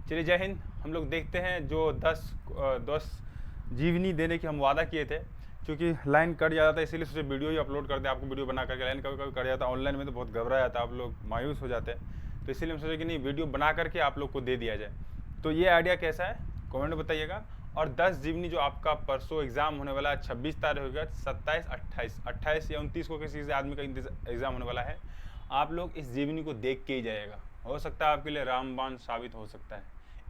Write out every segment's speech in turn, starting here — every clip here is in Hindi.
चलिए जय हिंद। हम लोग देखते हैं जो 10 जीवनी देने की हम वादा किए थे, क्योंकि लाइन कट जाता था इसीलिए सोचे वीडियो ही अपलोड कर दे आपको वीडियो बना करके। लाइन कभी कभी कट जाता, ऑनलाइन में तो बहुत घबरा जाता, आप लोग मायूस हो जाते हैं, तो इसीलिए हम सोचे कि नहीं, वीडियो बना करके आप लोग को दे दिया जाए। तो ये आइडिया कैसा है कमेंट में बताइएगा। और 10 जीवनी जो आपका परसों एग्जाम होने वाला है, 26 तारीख हो गया, 27 28 या 29 को किसी से आदमी का एग्जाम होने वाला है, आप लोग इस जीवनी को देख के ही जाइएगा। हो सकता है आपके लिए रामबाण साबित हो सकता है,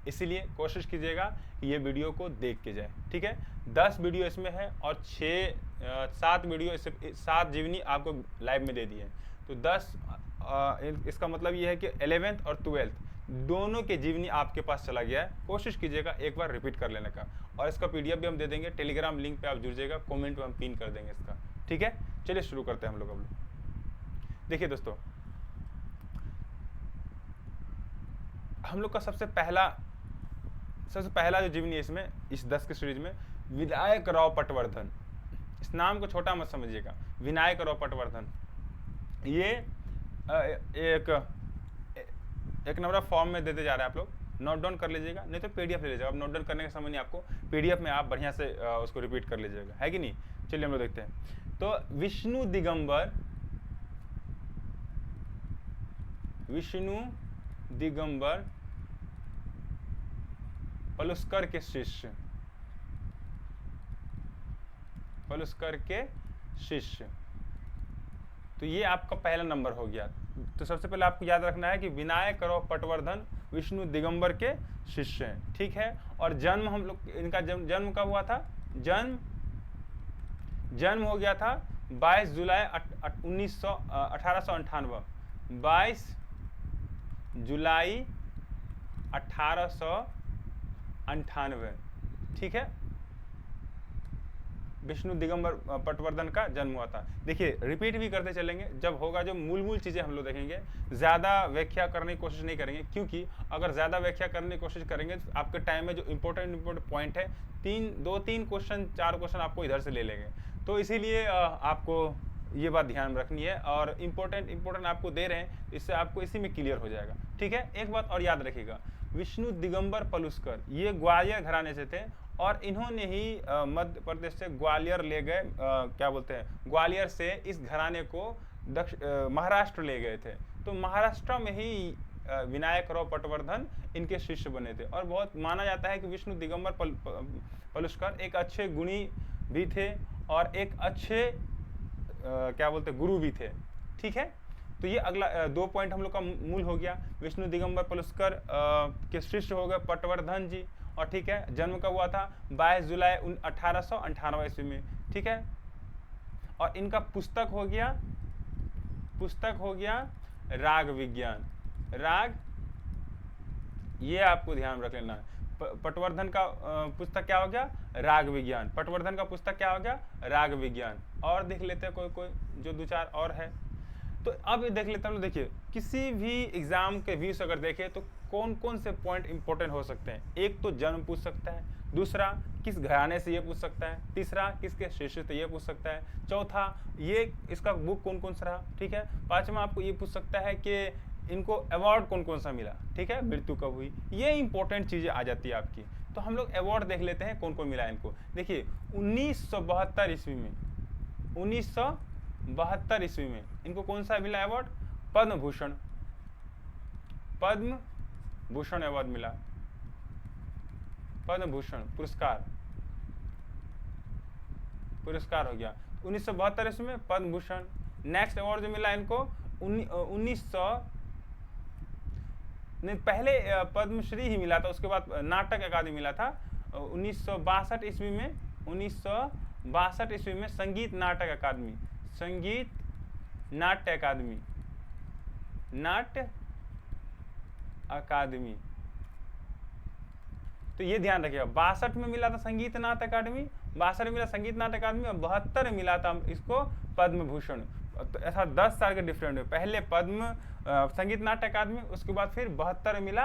इसीलिए कोशिश कीजिएगा कि ये वीडियो को देख के जाए। ठीक है, 10 वीडियो इसमें है और 7 वीडियो, इससे 7 जीवनी आपको लाइव में दे दी है। तो 10 इसका मतलब ये है कि 11th और 12th दोनों के जीवनी आपके पास चला गया है। कोशिश कीजिएगा एक बार रिपीट कर लेने का, और इसका PDF भी हम दे देंगे। टेलीग्राम लिंक पे आप जुड़ जाइएगा, कमेंट में हम पिन कर देंगे इसका। ठीक है, चलिए शुरू करते हैं हम लोग। देखिए दोस्तों, हम लोग का सबसे पहला जो जीवनी है इसमें, इस 10 के सीरीज में, विनायक राव पटवर्धन। इस नाम को छोटा मत समझिएगा, विनायक राव पटवर्धन। ये एक नंबर फॉर्म में देते जा रहे हैं, आप लोग नोट डाउन कर लीजिएगा, नहीं तो PDF ले लीजिएगा। अब नोट डाउन करने का समय नहीं आपको, PDF में आप बढ़िया से उसको रिपीट कर लीजिएगा, है कि नहीं। चलिए हम लोग देखते हैं। तो विष्णु दिगंबर पलुस्कर के शिष्य, तो ये आपका पहला नंबर हो गया। तो सबसे पहले आपको याद रखना है कि विनायक राव पटवर्धन विष्णु दिगंबर के शिष्य हैं। ठीक है, और जन्म हम लोग, इनका जन्म कब हुआ था? जन्म हो गया था 22 जुलाई 1898। 22 जुलाई 1898। ठीक है, विष्णु दिगंबर पटवर्धन का जन्म हुआ था। देखिए रिपीट भी करते चलेंगे, जब होगा जो मूल चीज़ें हम लोग देखेंगे, ज़्यादा व्याख्या करने की कोशिश नहीं करेंगे, क्योंकि अगर ज़्यादा व्याख्या करने की कोशिश करेंगे तो आपके टाइम में जो इंपॉर्टेंट पॉइंट है, 2-3 क्वेश्चन 4 क्वेश्चन आपको इधर से ले लेंगे। तो इसीलिए आपको ये बात ध्यान में रखनी है, और इंपॉर्टेंट आपको दे रहे हैं, इससे आपको इसी में क्लियर हो जाएगा। ठीक है, एक बात और याद रखिएगा, विष्णु दिगंबर पलुस्कर ये ग्वालियर घराने से थे, और इन्होंने ही मध्य प्रदेश से ग्वालियर ले गए, क्या बोलते हैं, ग्वालियर से इस घराने को महाराष्ट्र ले गए थे। तो महाराष्ट्र में ही विनायक राव पटवर्धन इनके शिष्य बने थे। और बहुत माना जाता है कि विष्णु दिगंबर पलुस्कर एक अच्छे गुणी भी थे, और एक अच्छे क्या बोलते हैं, गुरु भी थे। ठीक है, तो ये अगला 2 पॉइंट हम लोग का मूल हो गया। विष्णु दिगंबर पलुस्कर के शिष्य हो गए पटवर्धन जी। और ठीक है, जन्म कब हुआ था? 22 जुलाई 1898 ईस्वी में। ठीक है, और इनका पुस्तक हो गया राग विज्ञान। राग, ये आपको ध्यान रख लेना है। पटवर्धन का पुस्तक क्या हो गया? राग विज्ञान। पटवर्धन का पुस्तक क्या हो गया? राग विज्ञान। और देख लेते हैं कोई जो 2-4 और है। तो अब ये देख लेते हैं, देखिए किसी भी एग्जाम के व्यूज अगर देखें तो कौन कौन से पॉइंट इंपॉर्टेंट हो सकते हैं। एक तो जन्म पूछ सकता है, दूसरा किस घराने से ये पूछ सकता है, तीसरा किसके शिष्य से ये पूछ सकता है, चौथा ये इसका बुक कौन कौन सा रहा। ठीक है, पांचवा आपको ये पूछ सकता है कि इनको अवार्ड कौन कौन सा मिला। ठीक है, मृत्यु कब हुई, ये इंपॉर्टेंट चीज़ें आ जाती है आपकी। तो हम लोग अवार्ड देख लेते हैं कौन कौन मिला इनको। देखिए 1972 ईस्वी में, 1972 ईस्वी में इनको कौन सा मिला अवार्ड? पद्म भूषण अवार्ड मिला, पद्म भूषण पुरस्कार हो गया 1972 ईस्वी में, पद्म भूषण। नेक्स्ट अवार्ड जो मिला इनको 1900 नहीं, पहले पद्मश्री ही मिला था, उसके बाद नाटक अकादमी मिला था 1962 ईस्वी में। 1962 ईस्वी में संगीत नाट्य अकादमी। तो ये ध्यान रखिएगा, 62 में मिला था संगीत नाट्य अकादमी, 62 में मिला संगीत नाट्य अकादमी, और 72 में मिला था इसको पद्म भूषण। तो ऐसा 10 साल के डिफरेंट है, पहले पद्म संगीत नाट्य अकादमी, उसके बाद फिर 72 मिला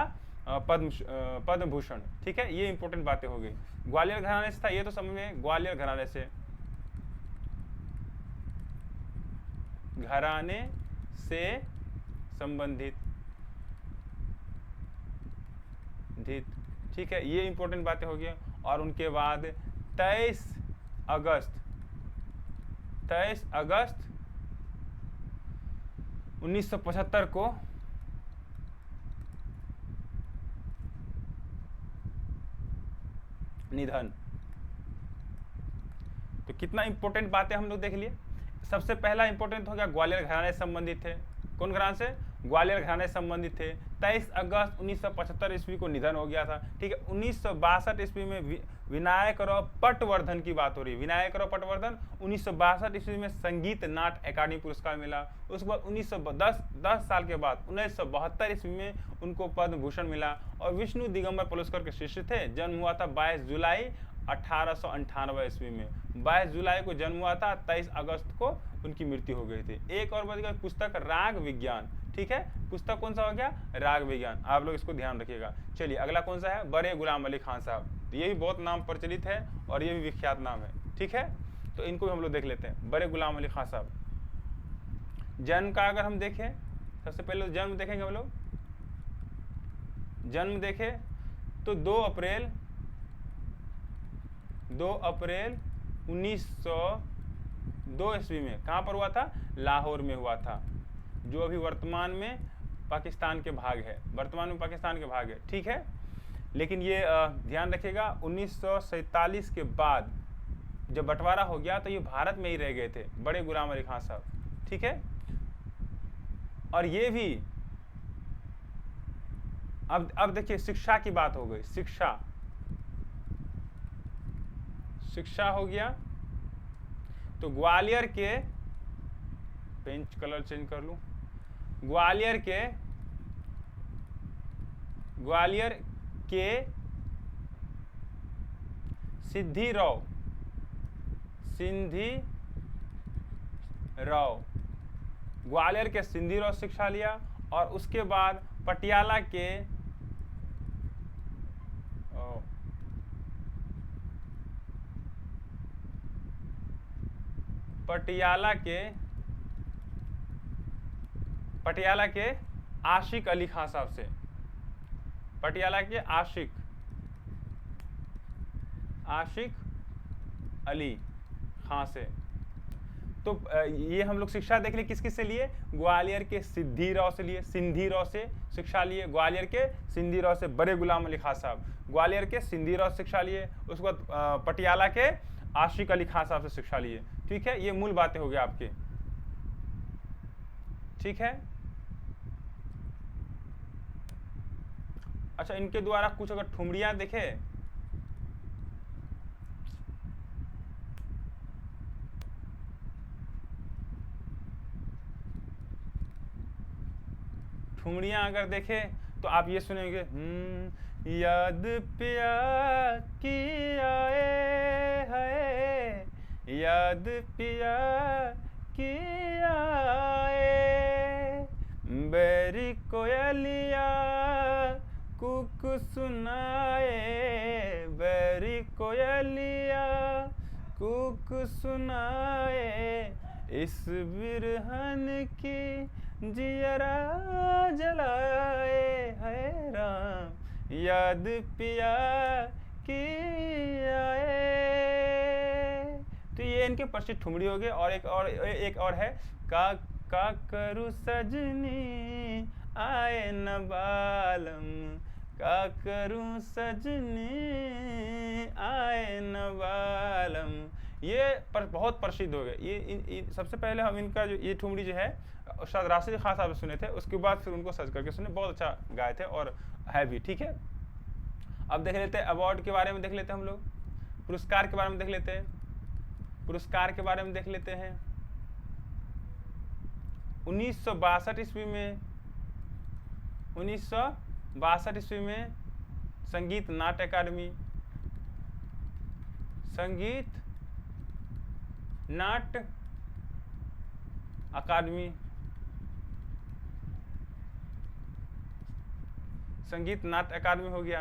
पद्म भूषण। ठीक है, ये इंपॉर्टेंट बातें हो गई। ग्वालियर घराने से था, ये तो समझ में, ग्वालियर घराने से संबंधित धित, ठीक है, ये इंपॉर्टेंट बातें हो गई। और उनके बाद 23 अगस्त 1975 को निधन। तो कितना इंपॉर्टेंट बातें हम लोग देख लिए। सबसे पहला इंपॉर्टेंट हो गया ग्वालियर घराने से संबंधित थे। कौन घराने से? ग्वालियर घराने से संबंधित थे। 23 अगस्त 1975 ईस्वी को निधन हो गया था, ठीक है। 1962 ईस्वी में विनायकराव पटवर्धन की बात हो रही है। विनायकराव पटवर्धन 1962 ईस्वी में संगीत नाट्य अकादमी पुरस्कार मिला। उसके बाद 10 साल के बाद 1972 ईस्वी में उनको पद्म भूषण मिला। और विष्णु दिगंबर पलुस्कर के शिष्य थे। जन्म हुआ था 22 जुलाई 1898 ईस्वी में। 22 जुलाई को जन्म हुआ था, 23 अगस्त को उनकी मृत्यु हो गई थी। एक और बच गया पुस्तक राग विज्ञान, ठीक है। पुस्तक कौन सा हो गया? राग विज्ञान। आप लोग इसको ध्यान रखिएगा। चलिए अगला कौन सा है? बड़े गुलाम अली खान साहब। ये भी बहुत नाम प्रचलित है और ये भी विख्यात नाम है, ठीक है। तो इनको भी हम लोग देख लेते हैं। बड़े गुलाम अली खान साहब, जन्म का अगर हम देखें, सबसे पहले जन्म देखेंगे हम लोग। जन्म देखें तो 2 अप्रैल 1902 ईस्वी में कहाँ पर हुआ था? लाहौर में हुआ था, जो अभी वर्तमान में पाकिस्तान के भाग है। वर्तमान में पाकिस्तान के भाग है, ठीक है। लेकिन ये ध्यान रखिएगा 1947 के बाद जब बंटवारा हो गया तो ये भारत में ही रह गए थे, बड़े गुलाम अली खान साहब, ठीक है। और ये भी अब देखिए शिक्षा की बात हो गई। शिक्षा हो गया तो ग्वालियर के, पेंच कलर चेंज कर लूं, ग्वालियर के सिद्धि राव ग्वालियर के सिंधी राव शिक्षा लिया। और उसके बाद पटियाला के पटियाला के आशिक अली खान साहब से, पटियाला के आशिक अली खान से। तो ये हम लोग शिक्षा देख लिए किस किस से लिए? ग्वालियर के सिद्धि राव से लिए, सिंधी राव से शिक्षा लिए। ग्वालियर के सिंधी राव से बड़े गुलाम अली खान साहब, ग्वालियर के सिंधी राव शिक्षा लिए। उसके बाद पटियाला के आशिक अली खान साहब से शिक्षा लिए, ठीक है। ये मूल बातें हो गई आपके, ठीक है। अच्छा, इनके द्वारा कुछ अगर ठुमरियां देखे, ठुमरियां अगर देखे तो आप ये सुनेंगे, याद पिया की आए है, याद पिया की आए, बैरी कोयलिया कुक सुनाए, बैरी कोयलिया कुक सुनाए, इस बिरहन की जियरा जलाए, है राम याद पिया की आए। तो ये इनके प्रसिद्ध ठुमरी हो गए। और एक और है, का करू सजनी आए न बालम, का करूं सजनी आए न बालम। ये बहुत प्रसिद्ध हो गए। ये सबसे पहले हम इनका जो ये ठुमरी जो है उस्ताद राशिद खान साहब सुने थे, उसके बाद फिर उनको सर्च करके सुने, बहुत अच्छा गाए थे और है भी, ठीक है। अब देख लेते हैं अवार्ड के बारे में, देख लेते हैं हम लोग। पुरस्कार के बारे में देख लेते हैं, पुरस्कार के बारे में देख लेते हैं। 1962 ईस्वी में 1962 ईस्वी में संगीत नाट्य अकादमी, संगीत नाट्य अकादमी, संगीत नाट्य अकादमी हो गया।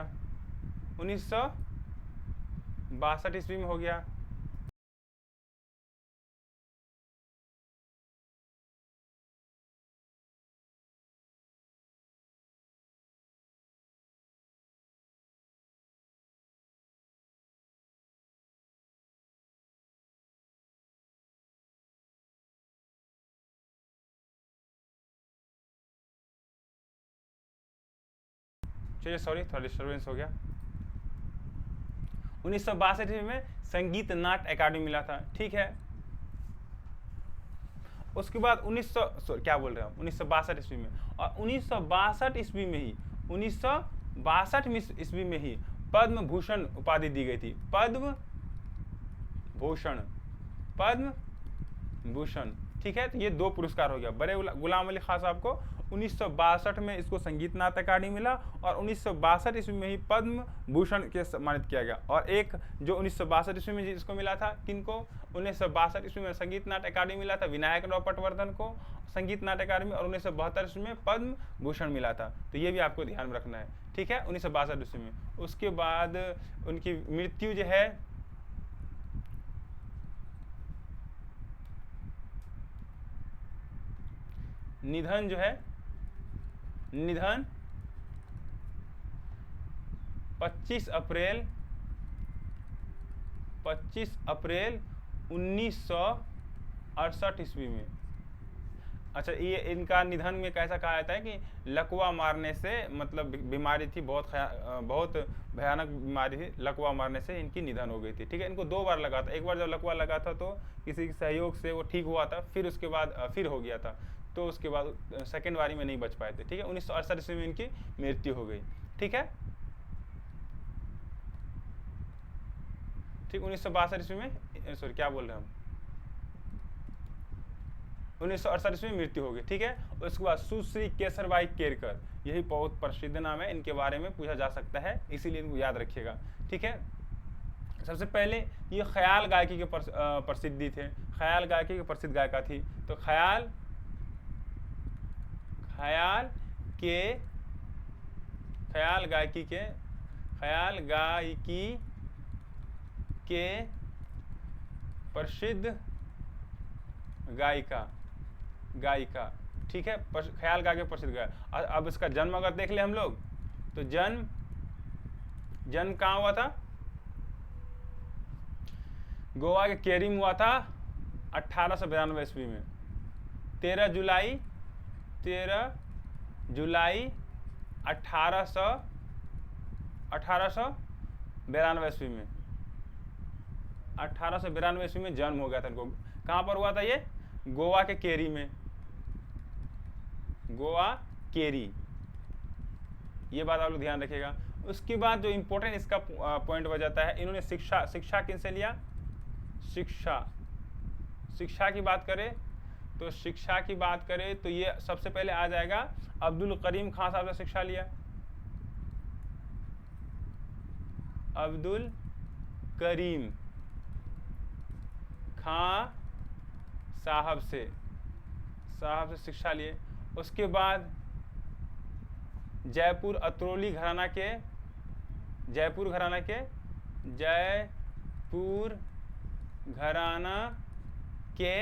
1962 ईस्वी में हो गया। चलिए सॉरी थोड़ा डिस्टर्बेंस हो गया। 1962 ईस्वी में संगीत नाट्य अकादमी मिला था, ठीक है। उसके बाद 1962 ईस्वी में, और 1962 ईस्वी में ही 1962 ईस्वी में ही पद्म भूषण उपाधि दी गई थी। पद्म भूषण, पद्म भूषण, ठीक है। तो ये 2 पुरस्कार हो गया। बड़े गुलाम अली खां साहब को 1962 में इसको संगीत नाट्य अकादमी मिला, और 1962 ईस्वी में ही पद्म भूषण के सम्मानित किया गया। और एक जो 1962 ईस्वी में जिसको मिला था, किनको, 1962 ईस्वी में संगीत नाट्य अकादमी मिला था विनायक राव पटवर्धन को संगीत नाट्य अकादमी, और 1972 ईस्वी में पद्म भूषण मिला था। तो ये भी आपको ध्यान में रखना है, ठीक है, 1962 ईस्वी में। उसके बाद उनकी मृत्यु जो है निधन जो है, निधन 25 अप्रैल 1968 ईस्वी में। अच्छा, ये इनका निधन में कैसा कहा जाता है कि लकवा मारने से, मतलब बीमारी थी, बहुत भयानक बीमारी थी, लकवा मारने से इनकी निधन हो गई थी, ठीक है। इनको 2 बार लगा था। एक बार जब लकवा लगा था तो किसी के सहयोग से वो ठीक हुआ था, फिर उसके बाद फिर हो गया था, तो उसके बाद सेकेंड बारी में नहीं बच पाए थे, ठीक है। 1968 ईस्वी में इनकी मृत्यु हो गई, ठीक है, ठीक। 1962 ईस्वी में, सॉरी क्या बोल रहे हैं हम, 1968 ईस्वी में मृत्यु हो गई, ठीक है। उसके बाद सुश्री केसरबाई केरकर, यही बहुत प्रसिद्ध नाम है, इनके बारे में पूछा जा सकता है, इसीलिए इनको याद रखिएगा, ठीक है। सबसे पहले ये ख्याल गायकी के प्रसिद्धि थे, ख्याल गायकी के प्रसिद्ध गायिका थी। तो ख्याल गायकी के प्रसिद्ध गायिका, ठीक है, ख्याल गायकी के प्रसिद्ध गायिका। अब इसका जन्म अगर देख ले हम लोग, तो जन्म कहाँ हुआ था, गोवा के केरी में हुआ था 1892 ईस्वी में। 13 जुलाई 1892 ईस्वी में, 1892 ईस्वी में जन्म हो गया था इनको। कहाँ पर हुआ था ये, गोवा के केरी में, गोवा केरी, ये बात आप लोग ध्यान रखिएगा। उसके बाद जो इम्पोर्टेंट इसका पॉइंट हो जाता है, इन्होंने शिक्षा किनसे लिया, शिक्षा की बात करें तो शिक्षा की बात करें तो ये सबसे पहले आ जाएगा अब्दुल करीम खां साहब से शिक्षा लिया, अब्दुल करीम खां साहब से शिक्षा लिए। उसके बाद जयपुर अतरौली घराना के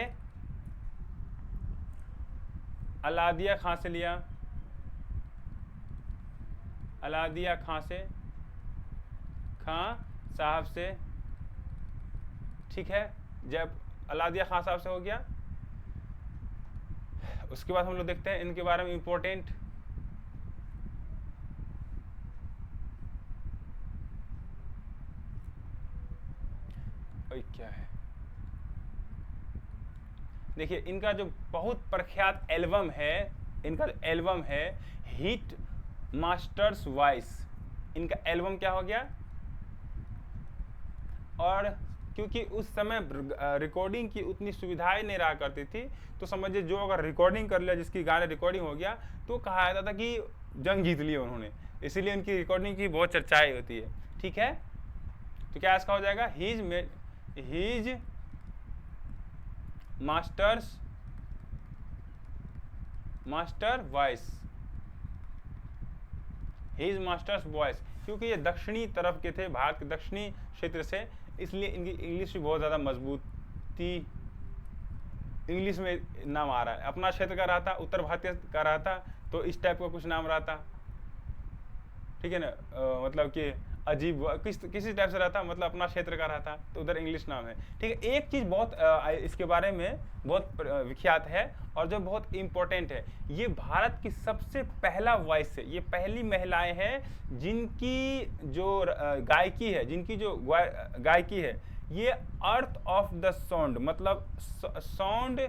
अलादिया खां से लिया, अलादिया खां साहब से, ठीक है, जब अलादिया खां साहब से हो गया। उसके बाद हम लोग देखते हैं इनके बारे में इम्पोर्टेंट, क्या है, देखिए इनका जो बहुत प्रख्यात एल्बम है, इनका एल्बम है हिट मास्टर्स वॉइस, इनका एल्बम क्या हो गया। और क्योंकि उस समय रिकॉर्डिंग की उतनी सुविधाएं नहीं रहा करती थी, तो समझिए जो अगर रिकॉर्डिंग कर लिया, जिसकी गाने रिकॉर्डिंग हो गया, तो कहा जाता था कि जंग जीत लिया उन्होंने, इसीलिए इनकी रिकॉर्डिंग की बहुत चर्चाएं होती है, ठीक है। तो क्या इसका हो जाएगा, हीज मास्टर वॉइस, क्योंकि ये दक्षिणी तरफ के थे, भारत के दक्षिणी क्षेत्र से, इसलिए इनकी इंग्लिश भी बहुत ज़्यादा मजबूती, इंग्लिश में नाम आ रहा है। अपना क्षेत्र का रहा था, उत्तर भारतीय का रहा था, तो इस टाइप का कुछ नाम रहा था, ठीक है ना। मतलब कि अजीब किसी टाइप से रहता, मतलब अपना क्षेत्र का रहता, तो उधर इंग्लिश नाम है। ठीक है, एक चीज़ बहुत इसके बारे में बहुत विख्यात है और जो बहुत इम्पोर्टेंट है, ये भारत की सबसे पहला वॉइस है, ये पहली महिलाएं हैं जिनकी जो गायकी है, जिनकी जो गायकी है, ये अर्थ ऑफ द साउंड, मतलब साउंड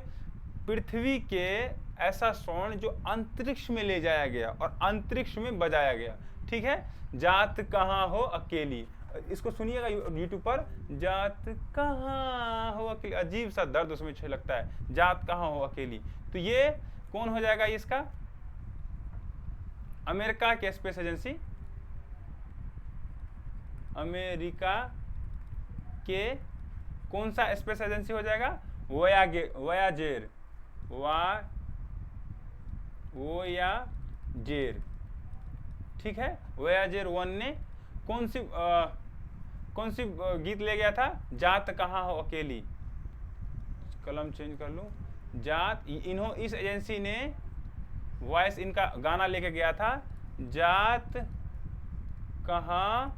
पृथ्वी के ऐसा साउंड जो अंतरिक्ष में ले जाया गया और अंतरिक्ष में बजाया गया। ठीक है, जात कहाँ हो अकेली, इसको सुनिएगा यूट्यूब पर, जात कहाँ हो अकेली, अजीब सा दर्द उसमें लगता है, जात कहाँ हो अकेली। तो ये कौन हो जाएगा इसका, अमेरिका के स्पेस एजेंसी, अमेरिका के कौन सा स्पेस एजेंसी हो जाएगा, वोयाजेर, वोयाजेर। ठीक है, वोयाजेर 1 ने कौन सी गीत ले गया था, जात कहाँ हो अकेली, कलम चेंज कर लूं, जात, इस एजेंसी ने वॉइस इनका गाना लेके गया था, जात कहाँ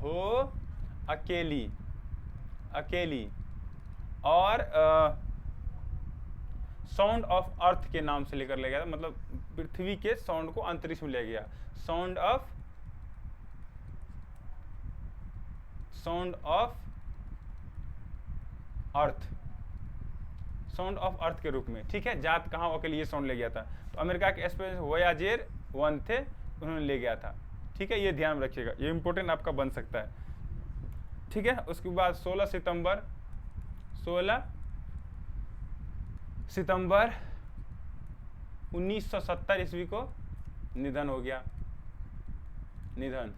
हो अकेली, अकेली, और साउंड ऑफ अर्थ के नाम से लेकर ले गया था, मतलब पृथ्वी के साउंड को अंतरिक्ष में ले गया, sound of earth, sound of earth के रूप में। ठीक है, जात कहाँ हो के लिए साउंड ले गया था, तो अमेरिका के स्पेस वोयाजेर 1 थे, उन्होंने ले गया था। ठीक है, ये ध्यान रखिएगा, ये इंपॉर्टेंट आपका बन सकता है। ठीक है, उसके बाद 16 सितंबर 1970 ईस्वी को निधन हो गया, निधन।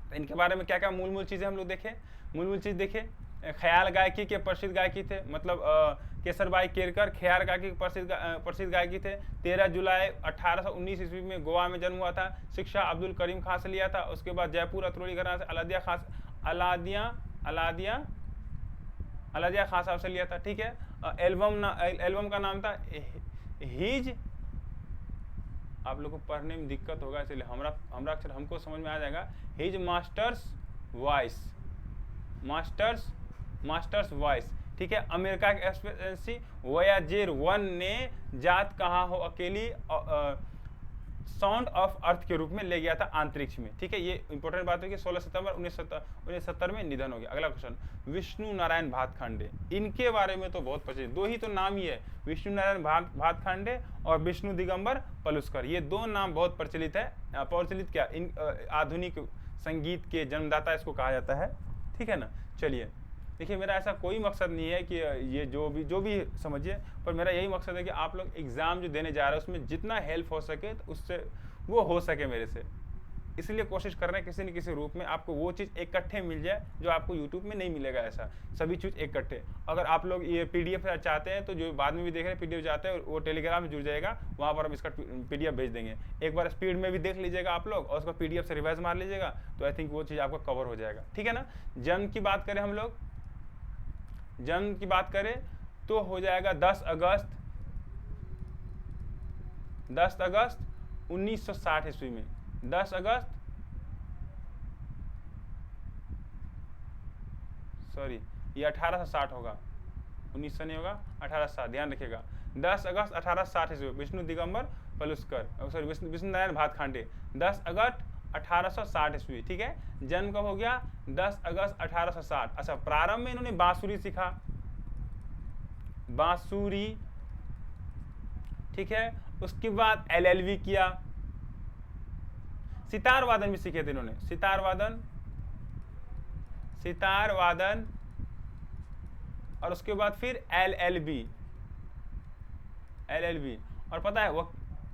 तो इनके बारे में क्या क्या मूल चीज़ें हम लोग देखें, मूल चीज़ देखें, ख्याल गायकी के प्रसिद्ध गायकी थे, मतलब केसरबाई केरकर ख्याल गायकी के प्रसिद्ध गायकी थे। 13 जुलाई 1819 ईस्वी में गोवा में जन्म हुआ था। शिक्षा अब्दुल करीम खां से लिया था। उसके बाद जयपुर अतरौली घराना से अलादिया खां साहब से लिया था। ठीक है, एल्बम का नाम था हिज, आप लोग को पढ़ने में दिक्कत होगा इसलिए हमरा अक्षर हमको समझ में आ जाएगा, हिज मास्टर्स वॉइस। ठीक है, अमेरिका की एजेंसी वोयाजेर 1 ने जात कहाँ हो अकेली साउंड ऑफ अर्थ के रूप में ले गया था अंतरिक्ष में। ठीक है, ये इंपॉर्टेंट बात है कि 16 सितंबर 1970 में निधन हो गया। अगला क्वेश्चन, विष्णु नारायण भातखंडे, इनके बारे में तो बहुत प्रचलित, दो ही तो नाम ही है, विष्णु नारायण भातखंडे और विष्णु दिगंबर पलुस्कर, ये दो नाम बहुत प्रचलित है। प्रचलित क्या, इन आधुनिक संगीत के जन्मदाता इसको कहा जाता है। ठीक है ना, चलिए देखिए, मेरा ऐसा कोई मकसद नहीं है कि ये जो भी समझिए, पर मेरा यही मकसद है कि आप लोग एग्ज़ाम जो देने जा रहे हैं उसमें जितना हेल्प हो सके तो उससे वो हो सके मेरे से, इसलिए कोशिश कर रहे हैं किसी न किसी रूप में आपको वो चीज़ इकट्ठे मिल जाए जो आपको यूट्यूब में नहीं मिलेगा। ऐसा सभी चीज़ इकट्ठे, अगर आप लोग ये PDF चाहते हैं तो जो बाद में भी देख रहे हैं PDF चाहते हैं वो टेलीग्राम में जुड़ जाएगा, वहाँ पर हम इसका PDF भेज देंगे। एक बार स्पीड में भी देख लीजिएगा आप लोग और उसका PDF से रिवाइज मार लीजिएगा, तो आई थिंक वो चीज़ आपका कवर हो जाएगा। ठीक है ना, जन्म की बात करें, हम लोग जन्म की बात करें तो हो जाएगा 10 अगस्त 1960 ईस्वी में, 10 अगस्त सॉरी ये 1860 होगा, 1900 नहीं होगा, 1860, ध्यान रखिएगा। 10 अगस्त 1860 ईस्वी, विष्णु दिगंबर पलुस्कर, सॉरी विष्णु नारायण भातखंडे, 10 अगस्त 1860 ईस्वी। ठीक है, जन्म कब हो गया, 10 अगस्त 1860। अच्छा, प्रारंभ में इन्होंने बांसुरी सीखा, बांसुरी। ठीक है, उसके बाद LLB किया, सितार वादन भी सीखे थे इन्होंने, सितार वादन, और उसके बाद फिर LLB, और पता है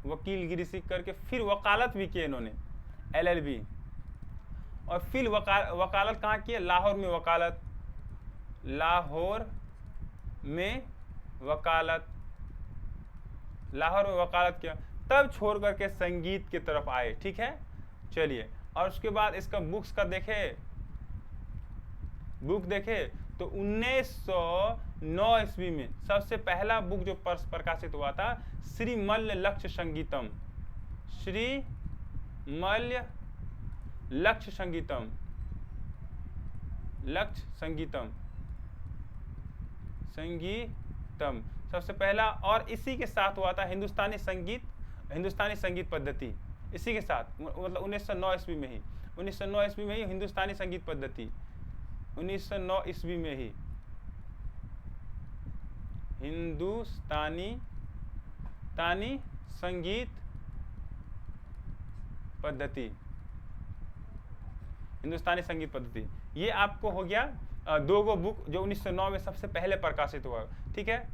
वकीलगिरी सीख करके फिर वकालत भी किए इन्होंने, LLB, और फिर वकालत कहाँ किए, लाहौर में वकालत किया, तब छोड़ करके संगीत की तरफ आए। ठीक है, चलिए, और उसके बाद इसका बुक देखे तो 1909 ईस्वी में सबसे पहला बुक जो प्रकाशित हुआ था, श्री मल्ल लक्ष्य संगीतम, श्री मल्ल लक्ष्य संगीतम, लक्ष्य संगीतम, संगीतम सबसे पहला। और इसी के साथ हुआ था हिंदुस्तानी संगीत, हिंदुस्तानी संगीत पद्धति, इसी के साथ मतलब 1909 ईस्वी में ही, 1909 ईस्वी में ही हिंदुस्तानी संगीत पद्धति, 1909 ईस्वी में ही हिंदुस्तानी संगीत पद्धति, हिंदुस्तानी संगीत पद्धति। ये आपको हो गया दो गो बुक जो 1909 में सबसे पहले प्रकाशित हुआ, ठीक है।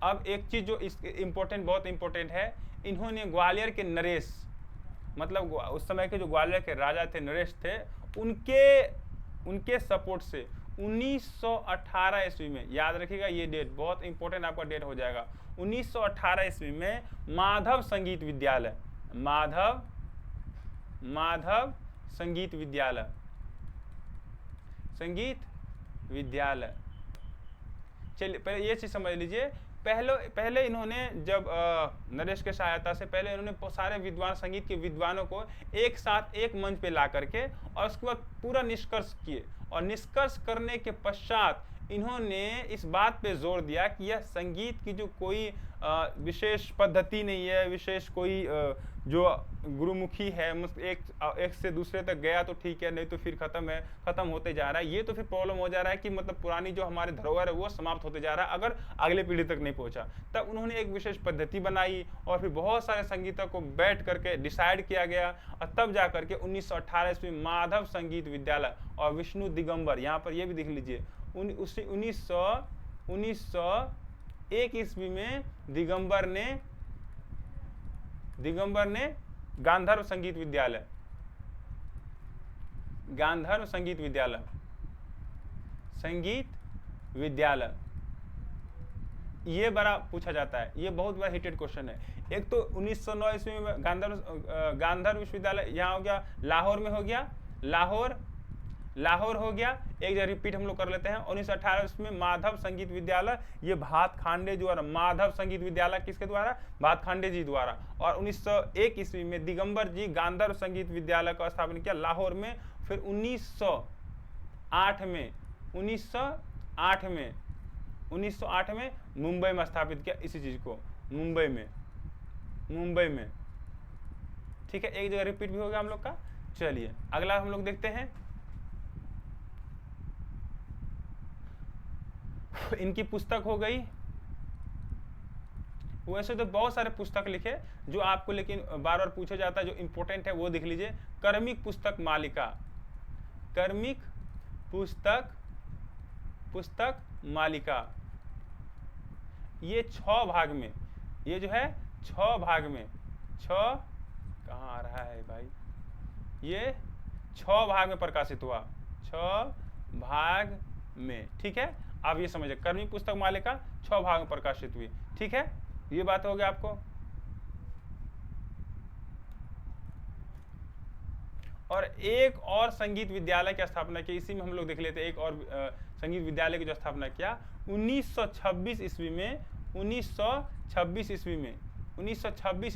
अब एक चीज जो इस इम्पोर्टेंट, बहुत इंपॉर्टेंट है, इन्होंने ग्वालियर के नरेश, मतलब उस समय के जो ग्वालियर के राजा थे, नरेश थे, उनके सपोर्ट से 1918 ईस्वी में, याद रखिएगा ये डेट बहुत इंपॉर्टेंट आपका डेट हो जाएगा, 1918 ईस्वी में माधव संगीत विद्यालय, माधव संगीत विद्यालय, संगीत विद्यालय। चलिए पहले ये चीज समझ लीजिए, पहले इन्होंने जब नरेश के सहायता से पहले इन्होंने सारे विद्वान, संगीत के विद्वानों को एक साथ एक मंच पे ला करके और उसके बाद पूरा निष्कर्ष किए, और निष्कर्ष करने के पश्चात इन्होंने इस बात पे जोर दिया कि यह संगीत की जो कोई विशेष पद्धति नहीं है, विशेष कोई जो गुरुमुखी है, एक से दूसरे तक गया तो ठीक है, नहीं तो फिर खत्म होते जा रहा है। ये तो फिर प्रॉब्लम हो जा रहा है कि मतलब पुरानी जो हमारे धरोहर है वो समाप्त होते जा रहा है अगर अगले पीढ़ी तक नहीं पहुंचा। तब उन्होंने एक विशेष पद्धति बनाई और फिर बहुत सारे संगीतों को बैठ करके डिसाइड किया गया, और तब जा करके 1918 ईस्वी में माधव संगीत विद्यालय और विष्णु दिगंबर, यहाँ पर ये भी देख लीजिए 1901 ईस्वी में दिगंबर ने गांधर्व संगीत विद्यालय, गांधर्व संगीत विद्यालय, ये बड़ा पूछा जाता है, ये बहुत बड़ा हिटेड क्वेश्चन है। एक तो 1909 ईस्वी में गांधर्व विश्वविद्यालय यहाँ हो गया, लाहौर में हो गया, लाहौर हो गया। एक जगह रिपीट हम लोग कर लेते हैं, 1918 में माधव संगीत विद्यालय, ये भात खांडे द्वारा, माधव संगीत विद्यालय किसके द्वारा, भात खांडे जी द्वारा। और 1901 ईस्वी में दिगंबर जी गांधर्व संगीत विद्यालय का स्थापना किया लाहौर में। फिर 1908 में मुंबई में स्थापित किया इसी चीज को, मुंबई में, ठीक है। एक जगह रिपीट भी हो गया हम लोग का। चलिए अगला हम लोग देखते हैं, इनकी पुस्तक हो गई। वैसे तो बहुत सारे पुस्तक लिखे जो आपको लेकिन बार बार पूछा जाता है, जो इंपॉर्टेंट है वो देख लीजिए। कर्मिक पुस्तक मालिका, कर्मिक पुस्तक मालिका, ये 6 भाग में, ये जो है 6 भाग में, 6 कहाँ आ रहा है भाई, ये 6 भाग में प्रकाशित हुआ, 6 भाग में, ठीक है। आप ये समझिए कर्मी पुस्तक मालिका 6 भाग में प्रकाशित हुई, ठीक है। ये बात हो गया आपको। और एक और संगीत विद्यालय की स्थापना की, इसी में हम लोग देख लेते हैं। एक और संगीत विद्यालय की जो स्थापना किया 1926 ईस्वी में, 1926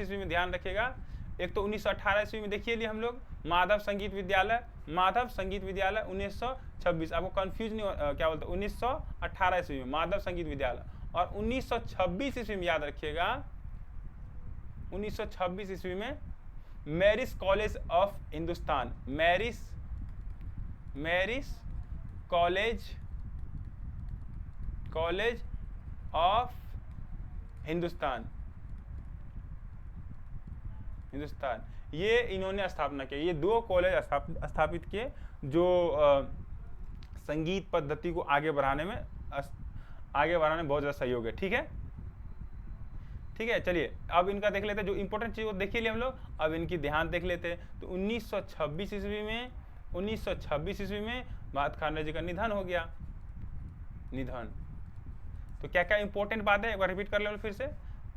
ईस्वी में ध्यान रखिएगा। एक तो 1918 ईस्वी में देखिए लिए हम लोग माधव संगीत विद्यालय 1926, आपको कंफ्यूज नहीं क्या बोलते, 1918 ईस्वी में माधव संगीत विद्यालय। और 1926 ईस्वी में याद रखिएगा, 1926 ईस्वी में Marris college of Hindustan, Marris college of Hindustan, ये इन्होंने स्थापना किया। ये 2 कॉलेज स्थापित किए जो संगीत पद्धति को आगे बढ़ाने में बहुत ज़्यादा सहयोग है, ठीक है। चलिए अब इनका देख लेते हैं, जो इंपॉर्टेंट चीज वो देख लिए हम लोग। अब इनकी ध्यान देख लेते हैं। तो 1926 ईस्वी में भात खांडे जी का निधन हो गया, तो क्या क्या इंपॉर्टेंट बात है एक बार रिपीट कर ले, फिर से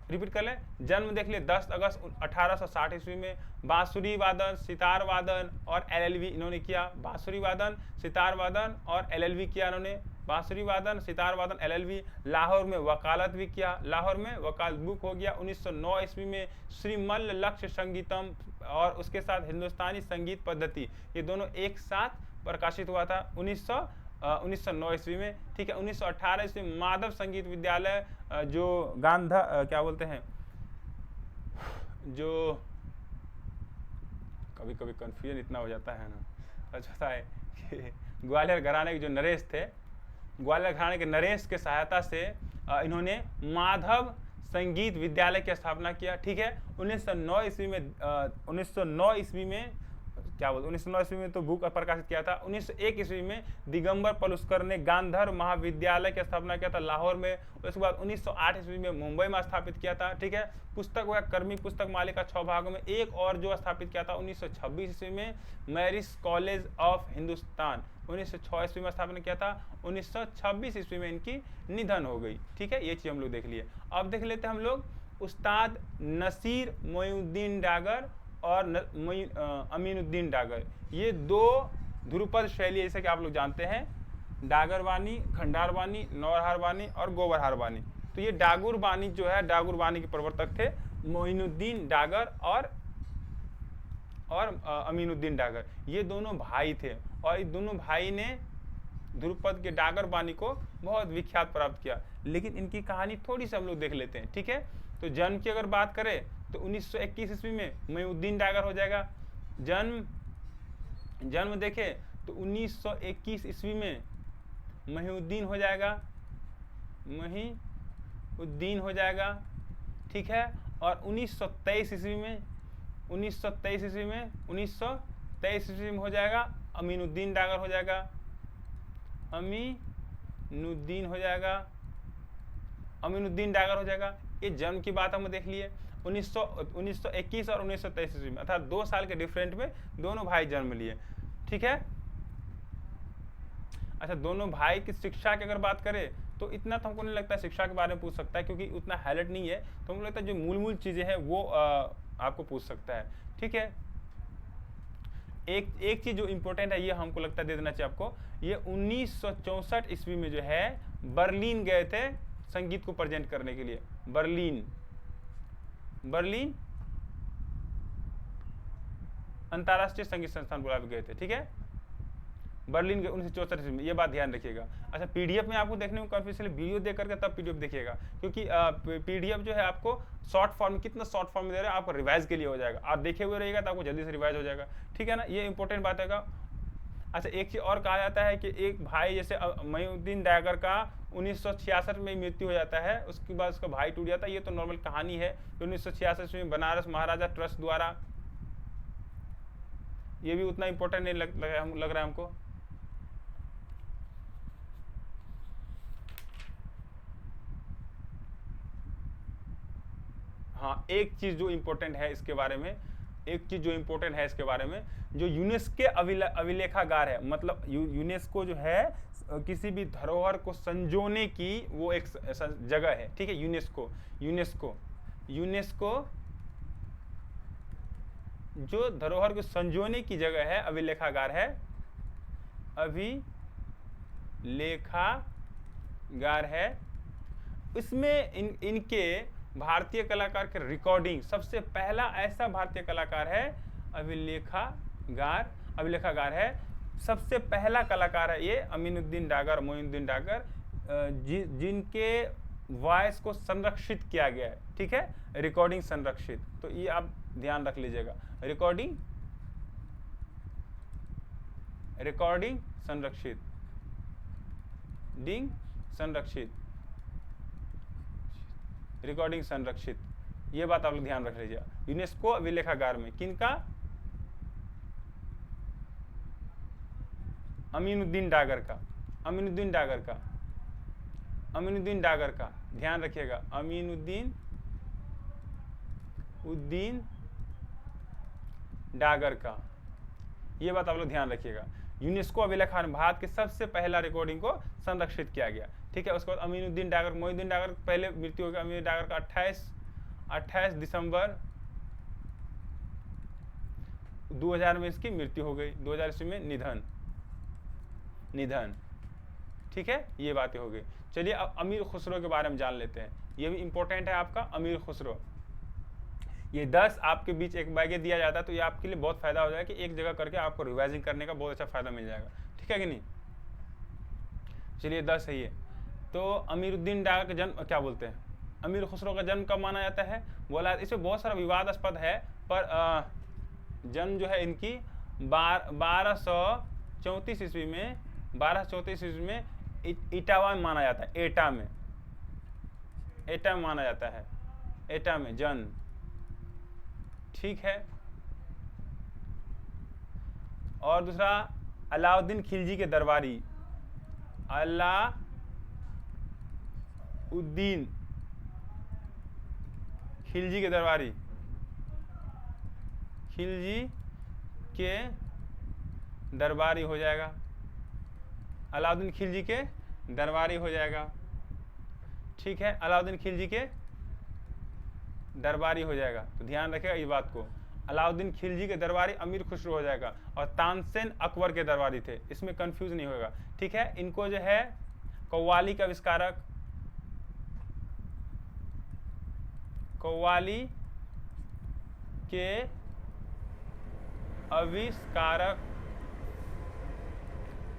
रिपीट कर ले। जन्म देख ले 10 अगस्त 1860 ईस्वी में। बांसुरी वादन, सितार वादन और LLB इन्होंने किया, बांसुरी वादन, सितार वादन और LLB किया इन्होंने। बांसुरी वादन, सितार वादन LLB। लाहौर में वकालत भी किया, लाहौर में वकालत बुक हो गया। 1909 ईस्वी में श्रीमल्ल लक्ष्य संगीतम और उसके साथ हिंदुस्तानी संगीत पद्धति, ये दोनों एक साथ प्रकाशित हुआ था 1909 ईस्वी में। ठीक है, 1918 ईस्वी में माधव संगीत विद्यालय जो गांधा क्या बोलते हैं, जो कभी कभी कन्फ्यूजन इतना हो जाता है ना, सच होता है कि ग्वालियर घराने के जो नरेश थे, ग्वालियर घराने के नरेश के सहायता से इन्होंने माधव संगीत विद्यालय की स्थापना किया। ठीक है, 1909 ईस्वी में 1909 ईस्वी में क्या बोलते 1909 ईस्वी में तो बुक प्रकाशित किया था। 1901 ईस्वी में दिगंबर पलुस्कर ने गांधर महाविद्यालय की स्थापना किया था लाहौर में। उसके बाद 1908 ईस्वी में मुंबई में स्थापित किया था। ठीक है, पुस्तक व कर्मी पुस्तक मालिका 6 भागों में एक और जो स्थापित किया था 1926 ईस्वी में मैरिस कॉलेज ऑफ हिंदुस्तान, 1906 ईस्वी में स्थापना किया था। 1926 ईस्वी में इनकी निधन हो गई। ठीक है, ये चीज हम लोग देख लिए। अब देख लेते हैं हम लोग उस्ताद नसीर मोइनुद्दीन डागर और अमीनुद्दीन डागर, ये दो ध्रुपद शैली जैसे कि आप लोग जानते हैं, डागर बानी, खंडार बानी, नौरहार बानी और गोबरहार बानी। तो ये डागुर बानी जो है, डागुर बानी के प्रवर्तक थे मोइनुद्दीन डागर और अमीनुद्दीन डागर, ये दोनों भाई थे और ये दोनों भाई ने ध्रुपद के डागर बानी को बहुत विख्यात प्राप्त किया। लेकिन इनकी कहानी थोड़ी सी हम लोग देख लेते हैं। ठीक है, तो जन्म की अगर बात करें तो 1921 ईस्वी में मोइनुद्दीन डागर हो जाएगा। जन्म देखें तो 1921 ईस्वी में मोहिउद्दीन हो जाएगा, मोहिउद्दीन हो जाएगा। ठीक है, और 1923 ईस्वी में 1923 ईस्वी में हो जाएगा अमीनुद्दीन डागर हो जाएगा, अमीनुद्दीन हो जाएगा, अमीनुद्दीन डागर हो जाएगा। ये जन्म की बात हम देख लिए 1921 और 1923 ईस्वी में, अर्थात 2 साल के डिफरेंट में दोनों भाई जन्म लिए। ठीक है, अच्छा दोनों भाई की शिक्षा की अगर बात करें तो इतना तो हमको नहीं लगता है शिक्षा के बारे में पूछ सकता है, क्योंकि उतना हाईलाइट नहीं है, तो हमको लगता है जो मूल चीजें हैं वो आपको पूछ सकता है। ठीक है, एक चीज जो इंपॉर्टेंट है ये हमको लगता है दे देना चाहिए आपको, ये 1964 ईस्वी में जो है बर्लिन गए थे संगीत को प्रेजेंट करने के लिए। बर्लिन अंतरराष्ट्रीय संगीत संस्थान बुलाए गए थे। ठीक है, बर्लिन के 1964 ईस्वी में, ये बात ध्यान रखिएगा। अच्छा पीडीएफ में आपको देखने को काफी, इसलिए वीडियो देख करके तब पीडीएफ देखिएगा, क्योंकि पीडीएफ जो है आपको शॉर्ट फॉर्म, कितना शॉर्ट फॉर्म में दे रहे हैं, आपको रिवाइज के लिए हो जाएगा। आप देखे हुए रहिएगा तो आपको जल्दी से रिवाइज हो जाएगा। ठीक है ना, ये इंपॉर्टेंट बात है। अच्छा एक चीज और कहा जाता है कि एक भाई जैसे मोइनुद्दीन डागर का 1966 में मृत्यु हो जाता है, उसके बाद उसका भाई टूट जाता है, ये तो नॉर्मल कहानी है। 1966 में बनारस महाराजा ट्रस्ट द्वारा, ये भी उतना इंपॉर्टेंट नहीं लग रहा है हमको। हाँ एक चीज जो इंपॉर्टेंट है इसके बारे में, जो यूनेस्को अभिलेखागार है, मतलब यूनेस्को जो है किसी भी धरोहर को संजोने की वो एक जगह है। ठीक है, यूनेस्को जो धरोहर को संजोने की जगह है, अभिलेखागार है, अभिलेखागार है। इसमें इनके भारतीय कलाकार के रिकॉर्डिंग, सबसे पहला ऐसा भारतीय कलाकार है अभिलेखागार है, सबसे पहला कलाकार है ये अमीनुद्दीन डागर, मोइनुद्दीन डागर, जिनके वॉइस को संरक्षित किया गया है। ठीक है, रिकॉर्डिंग संरक्षित, तो ये आप ध्यान रख लीजिएगा, रिकॉर्डिंग संरक्षित, ये बात आप लोग ध्यान रख लीजिए। यूनेस्को अभिलेखागार में किनका, अमीनुद्दीन डागर का ध्यान रखिएगा, अमीनुद्दीन डागर का, ये बात आप लोग ध्यान रखिएगा। यूनेस्को अभिलेखागार में भारत के सबसे पहला रिकॉर्डिंग को संरक्षित किया गया। ठीक है, उसके बाद मोइनुद्दीन डागर पहले मृत्यु हो गया। अमीनुद्दीन डागर का 28 दिसंबर 2000 में इसकी मृत्यु हो गई, 2000 ईस्वी में निधन। ठीक है, ये बातें हो गई। चलिए अब अमीर खुसरो के बारे में जान लेते हैं, ये भी इंपॉर्टेंट है आपका अमीर खुसरो। ये 10 आपके बीच एक बैगे दिया जाता है, तो ये आपके लिए बहुत फायदा हो जाएगा कि एक जगह करके आपको रिवाइजिंग करने का बहुत अच्छा फायदा मिल जाएगा, ठीक है कि नहीं। चलिए 10 है ये। तो अमीरुद्दीन डागा का जन्म क्या बोलते हैं, अमीर खुसरो का जन्म कब माना जाता है, बोला इसमें बहुत सारा विवादास्पद है, पर जन्म जो है इनकी 1234 ईस्वी में, 1234 ईस्वी में इटावा में माना जाता है, एटा में माना जाता है, एटा में जन्म, ठीक है। और दूसरा अलाउद्दीन खिलजी के दरबारी, अलाउद्दीन खिलजी के दरबारी, खिलजी के दरबारी हो जाएगा, अलाउद्दीन खिलजी के दरबारी हो जाएगा, ठीक है, अलाउद्दीन खिलजी के दरबारी हो जाएगा। तो ध्यान रखिएगा इस बात को, अलाउद्दीन खिलजी के दरबारी अमीर खुसरो हो जाएगा, और तानसेन अकबर के दरबारी थे, इसमें कंफ्यूज नहीं होगा, ठीक है। इनको जो है कव्वाली के आविष्कारक, कव्वाली के आविष्कारक,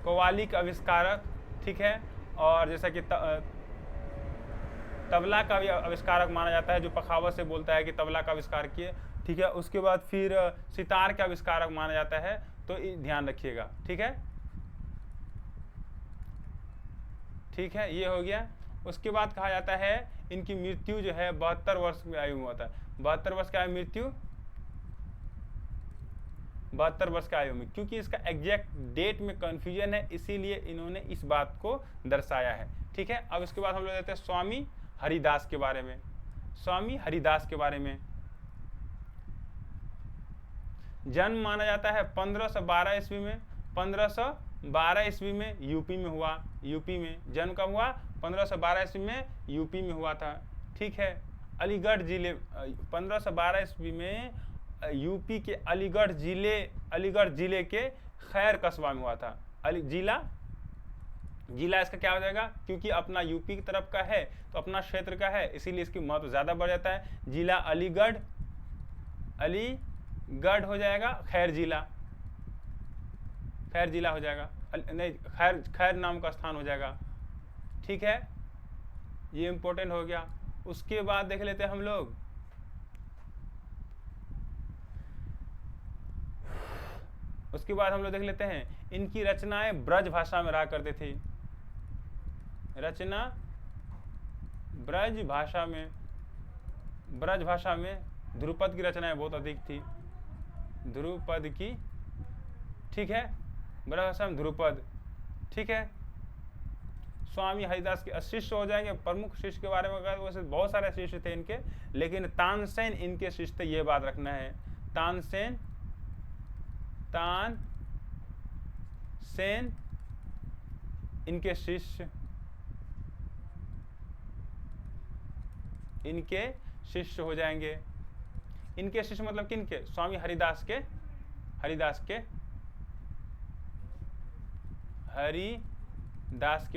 कव्वाली का आविष्कारक, ठीक है। और जैसा कि तबला का भी आविष्कारक माना जाता है, जो पखावत से बोलता है कि तबला का आविष्कार किए, ठीक है। उसके बाद फिर सितार का आविष्कारक माना जाता है, तो ध्यान रखिएगा, ठीक है, ठीक है, ये हो गया। उसके बाद कहा जाता है इनकी मृत्यु जो है 72 वर्ष की आयु में होता है, 72 वर्ष की आयु मृत्यु, 72 वर्ष की आयु में, क्योंकि इसका एग्जैक्ट डेट में कंफ्यूजन है, इसीलिए इन्होंने इस बात को दर्शाया है, ठीक है। अब इसके बाद हम लोग लेते हैं स्वामी हरिदास के बारे में, स्वामी हरिदास के बारे में जन्म माना जाता है 1512 ईस्वी में, 1512 ईस्वी में यूपी में हुआ, यूपी में जन्म कब हुआ, 1512 ईस्वी में यूपी में हुआ था, ठीक है। अलीगढ़ जिले, 1512 ईस्वी में यूपी के अलीगढ़ जिले के खैर कस्बा में हुआ था। जिला इसका क्या हो जाएगा, क्योंकि अपना यूपी की तरफ का है तो अपना क्षेत्र का है, इसीलिए इसकी महत्व ज्यादा बढ़ जाता है। जिला अलीगढ़ हो जाएगा, खैर जिला हो जाएगा, नहीं खैर नाम का स्थान हो जाएगा, ठीक है, ये इंपॉर्टेंट हो गया। उसके बाद देख लेते हैं हम लोग देख लेते हैं इनकी रचनाएं ब्रज भाषा में रहा करती थी, रचना ब्रज भाषा में ध्रुपद की रचनाएं बहुत अधिक थी, ध्रुपद की, ठीक है, ब्रज भाषा में ध्रुपद, ठीक है। स्वामी हरिदास के शिष्य हो जाएंगे। प्रमुख शिष्य के बारे में अगर वैसे बहुत सारे शिष्य थे इनके, लेकिन तानसेन इनके शिष्य थे, ये बात रखना है। तानसेन इनके शिष्य हो जाएंगे। इनके शिष्य मतलब किनके, स्वामी हरिदास के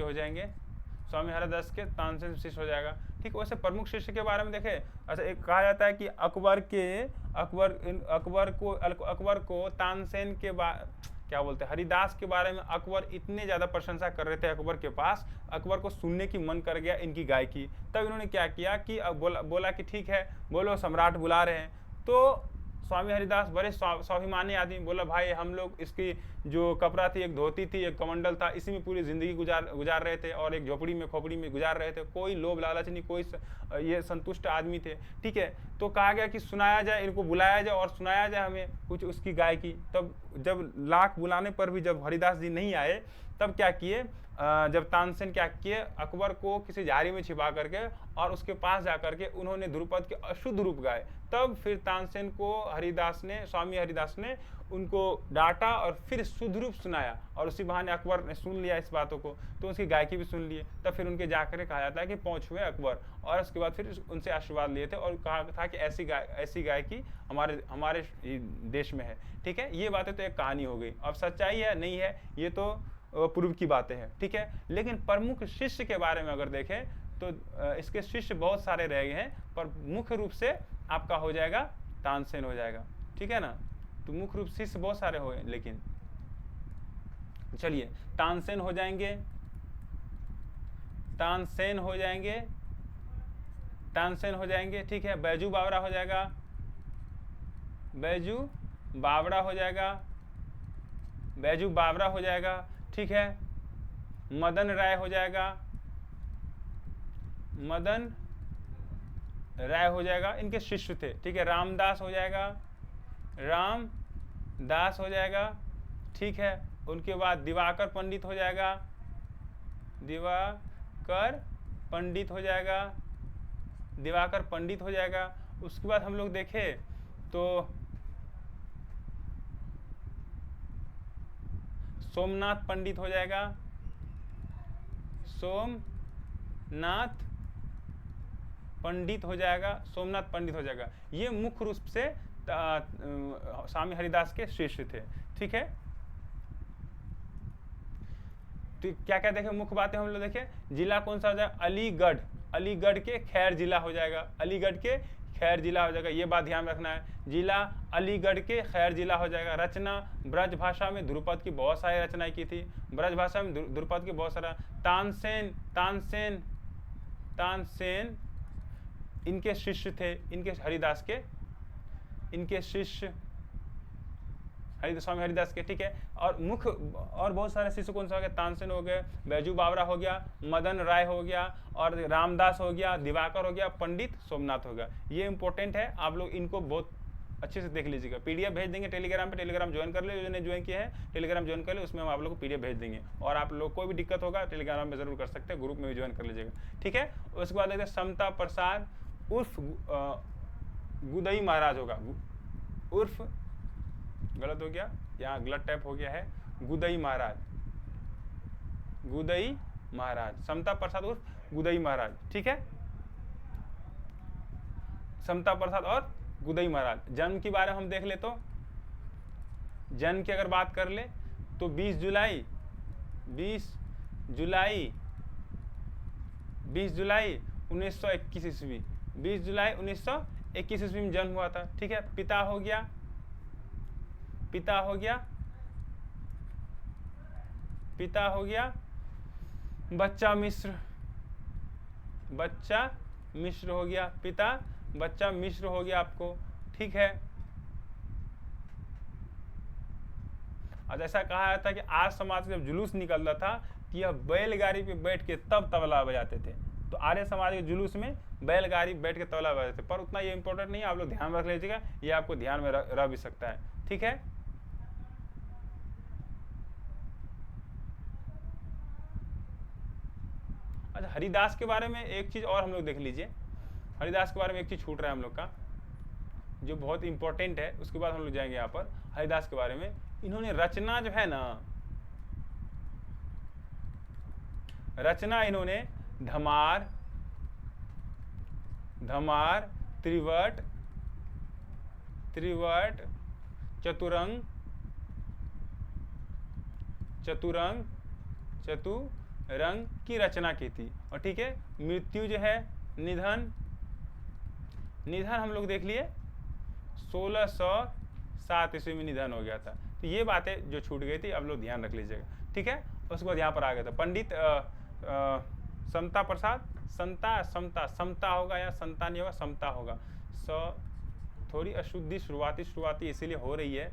हो जाएंगे, स्वामी हरिदास के तानसेन शिष्य हो जाएगा, ठीक। वैसे प्रमुख शिष्य के बारे में देखें, अच्छा एक कहा जाता है कि अकबर को तानसेन के क्या बोलते हैं, हरिदास के बारे में अकबर इतने ज्यादा प्रशंसा कर रहे थे अकबर के पास, अकबर को सुनने की मन कर गया इनकी गायकी। तब इन्होंने क्या किया कि बोला कि ठीक है, बोलो सम्राट बुला रहे हैं। तो स्वामी हरिदास बड़े स्वाभिमानी आदमी, बोला भाई हम लोग इसकी जो कपड़ा थी, एक धोती थी, एक कमंडल था, इसी में पूरी जिंदगी गुजार रहे थे, और एक झोपड़ी में खोपड़ी में गुजार रहे थे, कोई लोभ लालच नहीं, कोई ये संतुष्ट आदमी थे, ठीक है। तो कहा गया कि सुनाया जाए, इनको बुलाया जाए और सुनाया जाए हमें कुछ उसकी गायकी। तब जब लाख बुलाने पर भी जब हरिदास जी नहीं आए, तब क्या किए, जब तानसेन क्या किए, अकबर को किसी झाड़ी में छिपा करके और उसके पास जाकर के उन्होंने ध्रुपद के अशुद्ध रूप गाए। तब फिर तानसेन को स्वामी हरिदास ने उनको डांटा और फिर शुद्ध रूप सुनाया, और उसी बहाने अकबर ने सुन लिया इस बातों को, तो उसकी गायकी भी सुन लिए। तब फिर उनके जाकर कहा जाता है कि पहुंच हुए अकबर, और उसके बाद फिर उनसे आशीर्वाद लिए थे और कहा था कि ऐसी गायकी हमारे देश में है, ठीक है। ये बातें तो एक कहानी हो गई। अब सच्चाई है नहीं है, ये तो पूर्व की बातें हैं, ठीक है। लेकिन प्रमुख शिष्य के बारे में अगर देखें तो इसके शिष्य बहुत सारे रह गए हैं, पर मुख्य रूप से आपका हो जाएगा तानसेन हो जाएगा, ठीक है ना। तो मुख्य रूप शिष्य बहुत सारे हो, लेकिन चलिए तानसेन हो जाएंगे, तानसेन हो जाएंगे, तानसेन हो जाएंगे, ठीक है। बैजू बावरा हो जाएगा, बैजू बावरा हो जाएगा, बैजू बावरा हो जाएगा, ठीक है। मदन राय हो जाएगा, मदन राय हो जाएगा, इनके शिष्य थे, ठीक है। रामदास हो जाएगा, रामदास हो जाएगा, ठीक है। उनके बाद दिवाकर पंडित हो जाएगा, दिवाकर पंडित हो जाएगा, दिवाकर पंडित हो जाएगा। उसके बाद हम लोग देखें तो सोमनाथ पंडित हो जाएगा, सोमनाथ पंडित हो जाएगा, सोमनाथ पंडित हो जाएगा। ये मुख्य रूप से स्वामी हरिदास के शिष्य थे, ठीक है। तो क्या क्या देखें मुख्य बातें हम लोग देखें। जिला कौन सा हो जाएगा, अलीगढ़, अलीगढ़ के खैर जिला हो जाएगा, अलीगढ़ के खैर जिला हो जाएगा, ये बात ध्यान रखना है। जिला अलीगढ़ के खैर जिला हो जाएगा। रचना ब्रज भाषा में ध्रुपद की बहुत सारी रचनाएं की थी, ब्रज भाषा में ध्रुपद की बहुत सारा। तानसेन, तानसेन, तानसेन इनके शिष्य थे, इनके हरिदास के, इनके शिष्य स्वामी हरिदास के, ठीक है। और मुख्य और बहुत सारे शिष्य कौन सा हो गया, तानसेन हो गए, बैजू बावरा हो गया, मदन राय हो गया, और रामदास हो गया, दिवाकर हो गया, पंडित सोमनाथ हो गया। ये इंपॉर्टेंट है, आप लोग इनको बहुत अच्छे से देख लीजिएगा। पीडीएफ भेज देंगे टेलीग्राम पे, टेलीग्राम ज्वाइन कर ले, जो ज्वाइन किया है टेलीग्राम ज्वाइन कर ले, उसमें हम आप लोग को पीडीएफ भेज देंगे। और आप लोग कोई भी दिक्कत होगा टेलीग्राम में जरूर कर सकते हैं, ग्रुप में भी ज्वाइन कर लीजिएगा, ठीक है। उसके बाद देखते समता प्रसाद उर्फ गुदई महाराज होगा, उर्फ गलत हो गया, यहाँ गलत टाइप हो गया है, गुदई महाराज, गुदई महाराज, समता प्रसाद उर्फ गुदई महाराज, ठीक है। समता प्रसाद और गुदई महाराज। जन्म के बारे में हम देख ले तो जन्म की अगर बात कर ले तो 20 जुलाई 1921 ईस्वी, 20 जुलाई 1921 ईस्वी में जन्म हुआ था, ठीक है। पिता हो गया, पिता हो गया, पिता हो गया बच्चा मिश्र, बच्चा मिश्र हो गया, पिता बच्चा मिश्र हो गया आपको, ठीक है। और ऐसा कहा जाता है कि आज समाज जब जुलूस निकलता था कि यह बैलगाड़ी पे बैठ के तब तबला बजाते थे, तो आर्य समाज के जुलूस में बैलगाड़ी बैठ के तबला बजाते थे। पर उतना ये इंपॉर्टेंट नहीं है, आप लोग ध्यान रख लीजिएगा, ये आपको ध्यान में रह भी सकता है, ठीक है। अच्छा, हरिदास के बारे में एक चीज और हम लोग देख लीजिए। हरिदास के बारे में एक चीज छूट रहा है हम लोग का, जो बहुत इंपॉर्टेंट है, उसके बाद हम लोग जाएंगे यहाँ पर हरिदास के बारे में। इन्होंने रचना जो है ना, रचना इन्होंने धमार, धमार, त्रिवट, त्रिवट, चतुरंग, चतुरंग, चतुरंग की रचना की थी। और ठीक है, मृत्यु जो है, निधन, निधन हम लोग देख लिए 1607 ईस्वी में निधन हो गया था। तो ये बातें जो छूट गई थी अब लोग ध्यान रख लीजिएगा, ठीक है। उसके बाद यहाँ पर आ गया था पंडित समता प्रसाद, समता, समता, समता होगा या समता नहीं होगा, समता होगा। थोड़ी अशुद्धि शुरुआती इसीलिए हो रही है,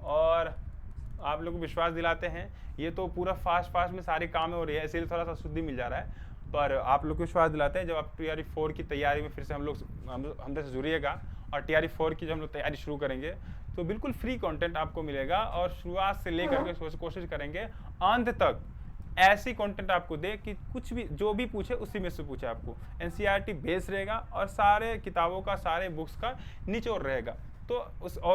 और आप लोग को विश्वास दिलाते हैं, ये तो पूरा फास्ट में सारे काम हो रही है, इसीलिए थोड़ा सा शुद्धि मिल जा रहा है। पर आप लोग को विश्वास दिलाते हैं, जब आप TRE 4 की तैयारी में फिर से हमसे जुड़िएगा और TRE 4 की जब हम लोग तैयारी शुरू करेंगे तो बिल्कुल फ्री कंटेंट आपको मिलेगा, और शुरुआत से लेकर के कोशिश करेंगे अंत तक ऐसी कंटेंट आपको दे कि कुछ भी जो भी पूछे उसी में से पूछे। आपको NCERT बेस रहेगा और सारे किताबों का, सारे बुक्स का निचोड़ रहेगा। तो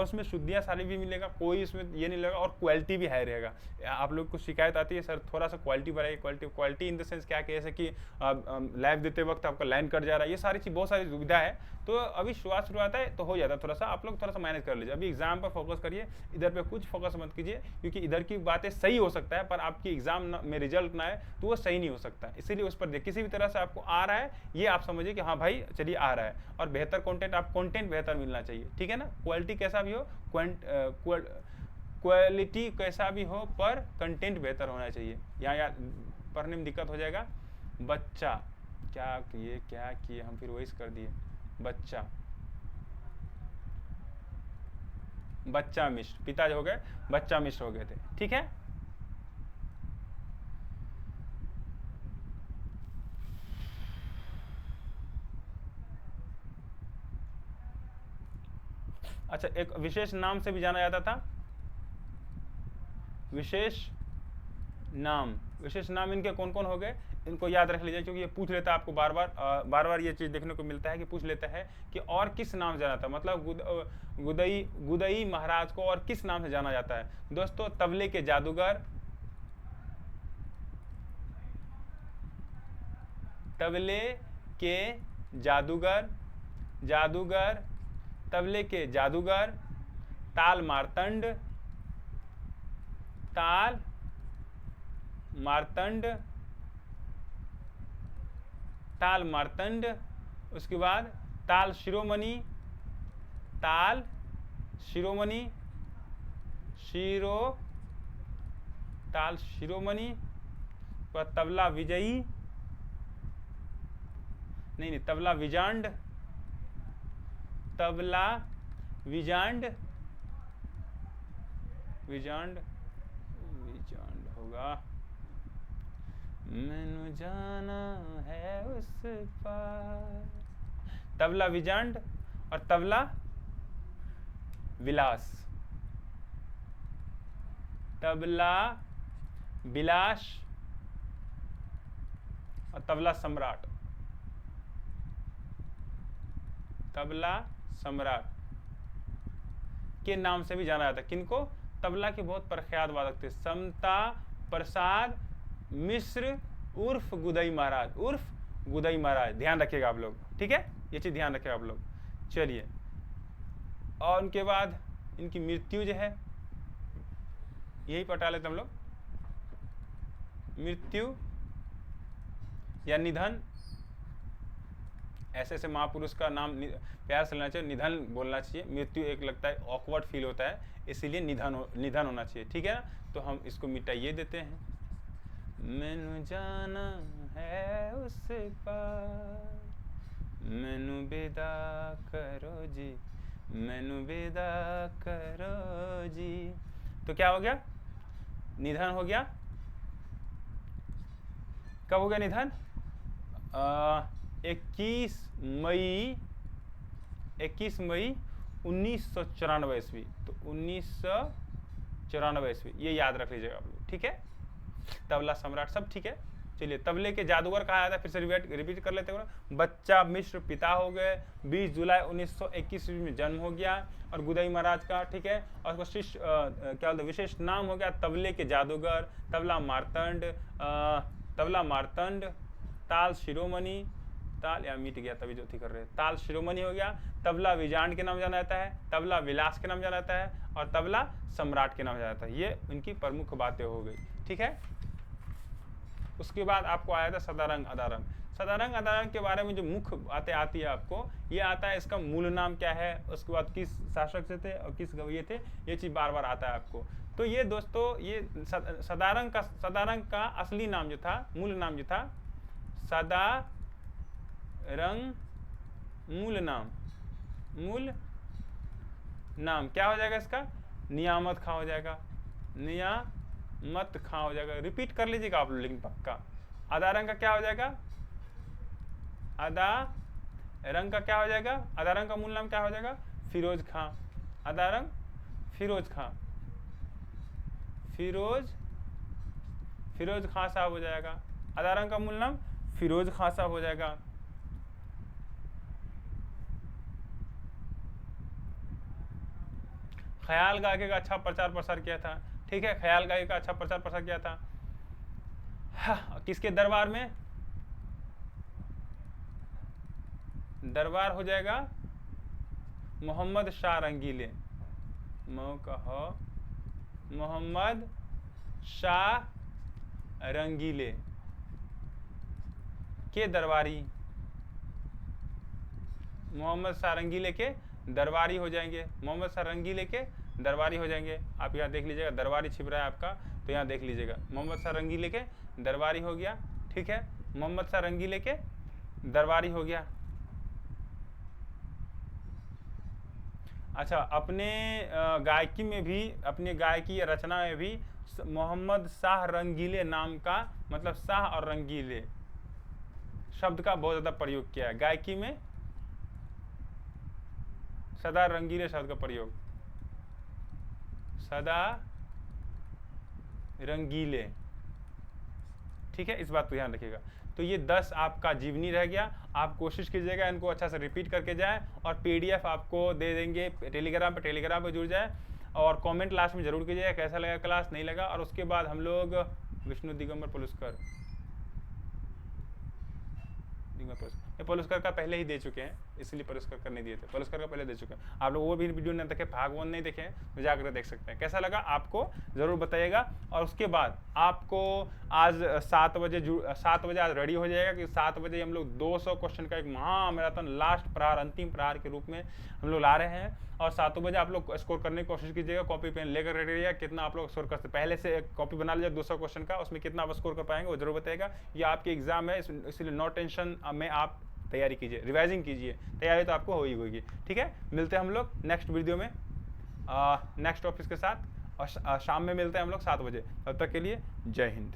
उसमें शुद्धियाँ सारी भी मिलेगा, कोई इसमें ये नहीं लगेगा, और क्वालिटी भी हाई रहेगा। आप लोग को शिकायत आती है सर थोड़ा सा क्वालिटी बढ़ाइए, क्वालिटी इन द सेंस क्या, जैसे कि लाइव देते वक्त आपका लाइन कट जा रहा है, ये सारी चीज़ बहुत सारी सुविधा है। तो अभी शुरुआत है तो हो जाता है, थोड़ा सा आप लोग थोड़ा सा मैनेज कर लीजिए। अभी एग्जाम पर फोकस करिए, इधर पे कुछ फोकस मत कीजिए, क्योंकि इधर की बातें सही हो सकता है पर आपकी एग्जाम में रिजल्ट ना आए तो वो सही नहीं हो सकता, इसीलिए उस पर देखिए किसी भी तरह से आपको आ रहा है ये आप समझिए कि हाँ भाई चलिए आ रहा है, और बेहतर कंटेंट, आप कंटेंट बेहतर मिलना चाहिए, ठीक है ना। क्वालिटी कैसा भी हो, क्वालिटी कैसा भी हो पर कंटेंट बेहतर होना चाहिए। यहाँ पढ़ने में दिक्कत हो जाएगा। बच्चा क्या किए हम, फिर वही कर दिए। बच्चा मिश्र, पिता हो गए बच्चा मिश्र हो गए थे, ठीक है। अच्छा, एक विशेष नाम से भी जाना जाता था, विशेष नाम इनके कौन कौन हो गए, इनको याद रख लीजिए, क्योंकि ये पूछ लेता है आपको बार बार ये चीज देखने को मिलता है कि पूछ लेता है कि और किस नाम से जाना था, मतलब गुदई महाराज को और किस नाम से जाना जाता है। दोस्तों, तबले के जादूगर, तबले के जादूगर, तबले के जादूगर, ताल मार्तंड, उसके बाद ताल शिरोमणि, तबला विजयी, नहीं तबला विजांड, विजांड होगा, मैनू जाना है उस पार, तबला विजांड, और तबला विलास, और तबला सम्राट के नाम से भी जाना जाता है। किनको? तबला के बहुत प्रख्यात वादक थे, समता प्रसाद मिश्र उर्फ गुदई महाराज, ध्यान रखिएगा आप लोग, ठीक है, ये चीज ध्यान रखिएगा आप लोग। चलिए, और उनके बाद इनकी मृत्यु जो है, यही पटा लेते हम लोग, मृत्यु या निधन, ऐसे महापुरुष का नाम प्यार से लेना चाहिए, निधन बोलना चाहिए, मृत्यु एक लगता है ऑकवर्ड फील होता है, इसीलिए निधन होना चाहिए, ठीक है ना। तो हम इसको मिटाइए देते हैं, मैनू जाना है उस पार, मैनू विदा करो जी, मैनू विदा करो जी। तो क्या हो गया? निधन हो गया। कब हो गया निधन? 21 मई 1994 ईस्वी। तो 1994 ईस्वी, ये याद रख लीजिएगा आप लोग, ठीक है। तबला सम्राट सब ठीक है। चलिए, तबले के जादूगर कहा जाता है, फिर से रिपीट कर लेते हैं। बच्चा मिश्र पिता हो गए, 20 जुलाई 1921 ईस्वी में जन्म हो गया, और गुदई महाराज का, ठीक है। और उसका शिष्य क्या बोलते, विशेष नाम हो गया तबले के जादूगर, तबला मार्तंड, ताल शिरोमणि, ताल या मिट गया तभी जो थी कर रहे, ताल शिरोमणि हो गया, तबला विजांड के नाम जाना जाता है, तबला विलास के नाम जाना जाता है, और तबला सम्राट के नाम जाना जाता है। ये इनकी प्रमुख बातें हो गई, ठीक है। उसके बाद आपको आया था सदारंग अदारंग। सदारंग अदारंग के बारे में जो मुख्य बातें आती है आपको, ये आता है इसका मूल नाम क्या है, उसके बाद किस शासक से थे और किस गवैये थे, ये चीज बार बार आता है आपको। तो ये दोस्तों, ये सदारंग का असली नाम जो था, मूल नाम जो था, सदारंग मूल नाम क्या हो जाएगा इसका? नियामत खां हो जाएगा, नियामत खां हो जाएगा। रिपीट कर लीजिएगा आप लोग लेकिन पक्का। अदारंग का क्या हो जाएगा? अदारंग का क्या हो जाएगा? अदारंग का मूल नाम क्या हो जाएगा? फिरोज खां। अदारंग फिरोज खां, फिरोज खां साहब हो जाएगा। अदारंग का मूल नाम फिरोज खां साहब हो जाएगा। ख्याल गायकी का अच्छा प्रचार प्रसार किया था, ठीक है, ख्याल गायकी का अच्छा प्रचार प्रसार किया था। हाँ, किसके दरबार में? दरबार हो जाएगा मोहम्मद शाह रंगीले, मोहम्मद शाह रंगीले के दरबारी, मोहम्मद शाह रंगीले के दरबारी हो जाएंगे, मोहम्मद शाह रंगीले के दरबारी हो जाएंगे। आप यहाँ देख लीजिएगा, दरबारी छिप रहा है आपका, तो यहाँ देख लीजिएगा मोहम्मद शाह रंगीले के दरबारी हो गया, ठीक है, मोहम्मद शाह रंगीले के दरबारी हो गया। अच्छा, अपने गायकी में भी, अपने गायकी या रचना में भी मोहम्मद शाह रंगीले नाम का, मतलब शाह और रंगीले शब्द का बहुत ज़्यादा प्रयोग किया है गायकी में, सदा रंगीले शब्द का प्रयोग, सदा रंगीले, ठीक है, इस बात को ध्यान रखिएगा। तो ये 10 आपका जीवनी रह गया। आप कोशिश कीजिएगा इनको अच्छा से रिपीट करके जाए, और पीडीएफ आपको दे देंगे टेलीग्राम पे जुड़ जाए, और कमेंट लास्ट में जरूर कीजिएगा कैसा लगा क्लास, नहीं लगा। और उसके बाद हम लोग विष्णु दिगंबर पुलस्कर, ये पुलस्कर का पहले ही दे चुके हैं, इसलिए पुलस्कर का नहीं दिए थे, पुलस्कर का पहले दे चुके हैं। आप लोग वो भी वीडियो नहीं देखे, भाग 1 नहीं देखे तो जाकर देख सकते हैं। कैसा लगा आपको ज़रूर बताइएगा। और उसके बाद आपको आज 7 बजे आज रेडी हो जाएगा कि 7 बजे हम लोग 200 क्वेश्चन का एक महामैराथन लास्ट प्रहार, अंतिम प्रहार के रूप में हम लोग ला रहे हैं। और 7 बजे आप लोग स्कोर करने की कोशिश कीजिएगा, कॉपी पेन लेकर रेडी रहिएगा। कितना आप लोग स्कोर कर सकते, पहले से एक कॉपी बना लीजिए 200 क्वेश्चन का, उसमें कितना आप स्कोर कर पाएंगे वो जरूर बताइएगा। ये आपके एग्जाम है, इसलिए नो टेंशन में आप तैयारी कीजिए, रिवाइजिंग कीजिए, तैयारी तो आपको होगी। ठीक है, मिलते हैं हम लोग नेक्स्ट वीडियो में नेक्स्ट टॉपिक के साथ, और शाम में मिलते हैं हम लोग 7 बजे। तब तक के लिए जय हिंद।